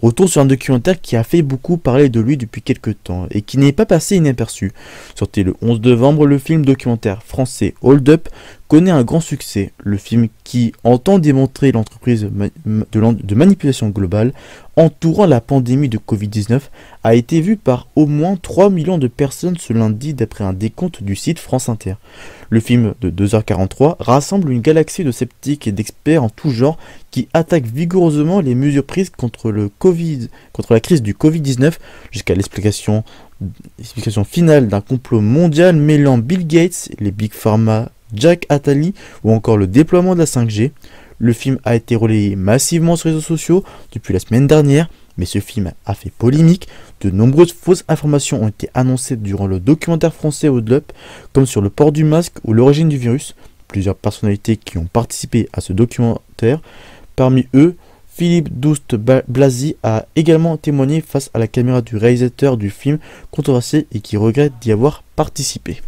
Retour sur un documentaire qui a fait beaucoup parler de lui depuis quelques temps et qui n'est pas passé inaperçu. Sorti le 11 novembre, le film documentaire français Hold Up connaît un grand succès. Le film qui entend démontrer l'entreprise de manipulation globale entourant la pandémie de Covid-19 a été vu par au moins 3 millions de personnes ce lundi d'après un décompte du site France Inter. Le film de 2h43 rassemble une galaxie de sceptiques et d'experts en tout genre qui attaquent vigoureusement les mesures prises contre la crise du Covid-19 jusqu'à l'explication finale d'un complot mondial mêlant Bill Gates, les Big Pharma, Jack Attali ou encore le déploiement de la 5G. Le film a été relayé massivement sur les réseaux sociaux depuis la semaine dernière, mais ce film a fait polémique. De nombreuses fausses informations ont été annoncées durant le documentaire français Hold Up, comme sur le port du masque ou l'origine du virus. Plusieurs personnalités qui ont participé à ce documentaire, parmi eux, Philippe Douste-Blazy a également témoigné face à la caméra du réalisateur du film controversé et qui regrette d'y avoir participé.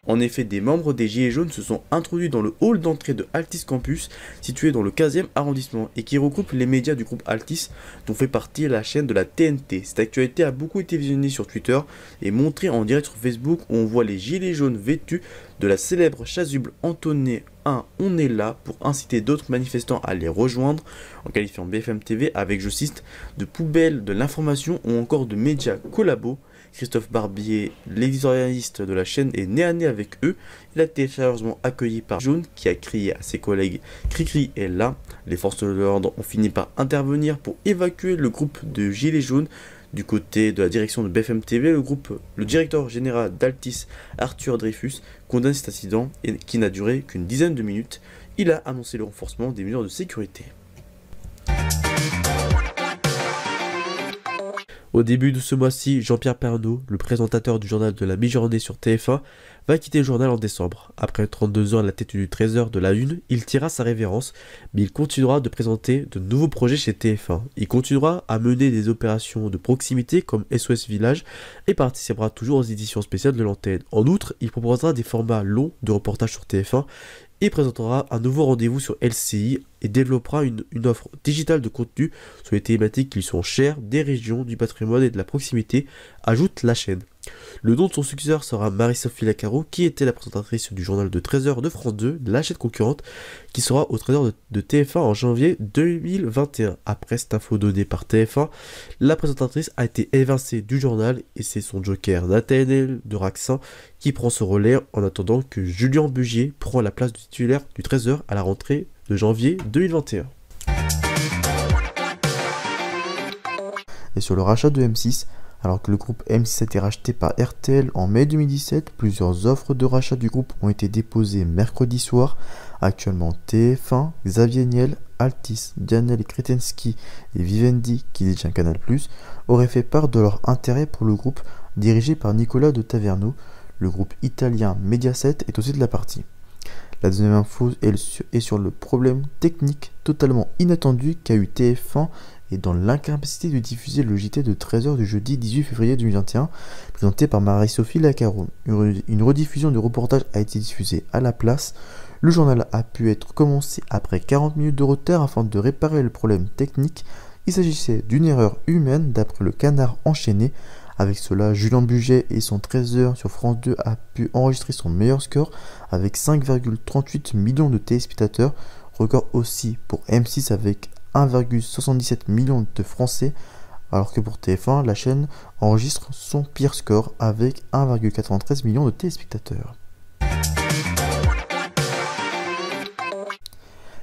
En effet, des membres des Gilets jaunes se sont introduits dans le hall d'entrée de Altis Campus, situé dans le 15e arrondissement, et qui regroupe les médias du groupe Altis, dont fait partie la chaîne de la TNT. Cette actualité a beaucoup été visionnée sur Twitter et montrée en direct sur Facebook, où on voit les Gilets jaunes vêtus de la célèbre chasuble entonnée « On est là » pour inciter d'autres manifestants à les rejoindre, en qualifiant BFM TV avec, je cite, de poubelle de l'information ou encore de médias collabos. Christophe Barbier, l'éditorialiste de la chaîne, est nez à nez avec eux. Il a été chaleureusement accueilli par Jaune qui a crié à ses collègues « Cricri est là ». Les forces de l'ordre ont fini par intervenir pour évacuer le groupe de Gilets jaunes. Du côté de la direction de BFM TV, le directeur général d'Altis, Arthur Dreyfus, condamne cet incident qui n'a duré qu'une dizaine de minutes. Il a annoncé le renforcement des mesures de sécurité. Au début de ce mois-ci, Jean-Pierre Pernaut, le présentateur du journal de la mi-journée sur TF1, va quitter le journal en décembre. Après 32 ans à la tête du 13h de la Une, il tira sa révérence, mais il continuera de présenter de nouveaux projets chez TF1. Il continuera à mener des opérations de proximité comme SOS Village et participera toujours aux éditions spéciales de l'antenne. En outre, il proposera des formats longs de reportages sur TF1 et présentera un nouveau rendez-vous sur LCI et développera une offre digitale de contenu sur les thématiques qui lui sont chères, des régions, du patrimoine et de la proximité, ajoute la chaîne. Le nom de son successeur sera Marie-Sophie Lacaro, qui était la présentatrice du journal de 13h de France 2, la chaîne concurrente, qui sera au 13h de TF1 en janvier 2021. Après cette info donnée par TF1, la présentatrice a été évincée du journal et c'est son joker Nathanaël de Raxin qui prend ce relais en attendant que Julien Bugier prend la place du titulaire du 13h à la rentrée de janvier 2021. Et sur le rachat de M6, alors que le groupe M6 a été racheté par RTL en mai 2017, plusieurs offres de rachat du groupe ont été déposées mercredi soir. Actuellement, TF1, Xavier Niel, Altis, Dianel Kretinsky et Vivendi, qui détient Canal+, auraient fait part de leur intérêt pour le groupe dirigé par Nicolas de Taverneau. Le groupe italien Mediaset est aussi de la partie. La deuxième info est sur le problème technique totalement inattendu qu'a eu TF1 et dans l'incapacité de diffuser le JT de 13h du jeudi 18 février 2021, présenté par Marie-Sophie Lacaro. Une rediffusion du reportage a été diffusée à la place. Le journal a pu être commencé après 40 minutes de retard afin de réparer le problème technique. Il s'agissait d'une erreur humaine d'après le Canard enchaîné. Avec cela, Julien Bugier et son 13h sur France 2 a pu enregistrer son meilleur score avec 5,38 millions de téléspectateurs, record aussi pour M6 avec 1,77 million de Français, alors que pour TF1, la chaîne enregistre son pire score avec 1,93 million de téléspectateurs.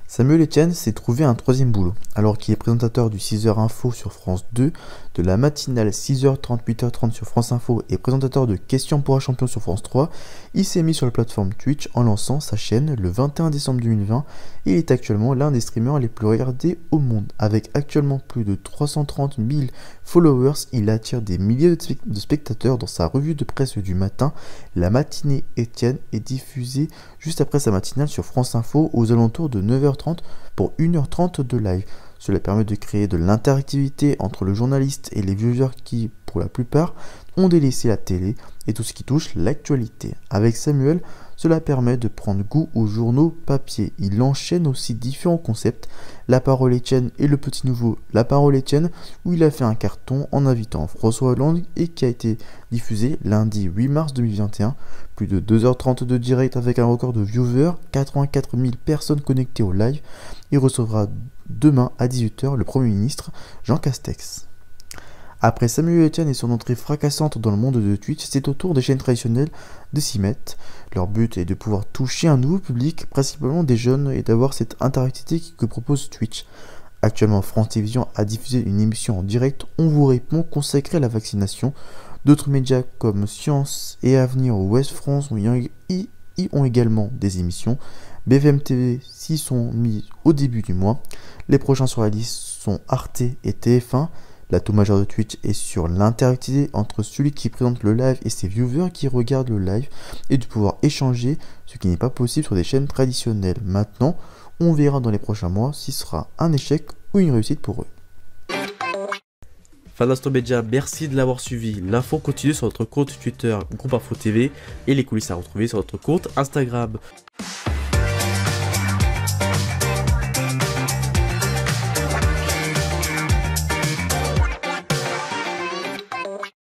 Samuel Etienne s'est trouvé un troisième boulot. Alors qu'il est présentateur du 6h Info sur France 2, de la matinale 6h30, 8h30 sur France Info et présentateur de Questions pour un champion sur France 3, il s'est mis sur la plateforme Twitch en lançant sa chaîne le 21 décembre 2020 et il est actuellement l'un des streamers les plus regardés au monde. Avec actuellement plus de 330 000 followers, il attire des milliers de spectateurs dans sa revue de presse du matin. La matinée Etienne est diffusée juste après sa matinale sur France Info aux alentours de 9h30 pour 1h30 de live. Cela permet de créer de l'interactivité entre le journaliste et les viewers qui, pour la plupart, ont délaissé la télé et tout ce qui touche l'actualité. Avec Samuel, Cela permet de prendre goût aux journaux papier. Il enchaîne aussi différents concepts, La Parole Etienne et le petit nouveau La Parole Etienne, où il a fait un carton en invitant François Hollande et qui a été diffusé lundi 8 mars 2021. Plus de 2h30 de direct avec un record de viewers, 84 000 personnes connectées au live. Il recevra demain à 18h le Premier ministre Jean Castex. Après Samuel Etienne et son entrée fracassante dans le monde de Twitch, c'est au tour des chaînes traditionnelles de s'y mettre. Leur but est de pouvoir toucher un nouveau public, principalement des jeunes, et d'avoir cette interactivité que propose Twitch. Actuellement, France Télévisions a diffusé une émission en direct On vous répond consacrée à la vaccination. D'autres médias comme Science et Avenir ou Ouest France y ont également des émissions. BFM TV s'y sont mis au début du mois. Les prochains sur la liste sont Arte et TF1. L'atout majeur de Twitch est sur l'interactivité entre celui qui présente le live et ses viewers qui regardent le live et de pouvoir échanger, ce qui n'est pas possible sur des chaînes traditionnelles. Maintenant, on verra dans les prochains mois si ce sera un échec ou une réussite pour eux. Fin d'Astromédia, merci de l'avoir suivi. L'info continue sur notre compte Twitter Groupe Info TV et les coulisses à retrouver sur notre compte Instagram.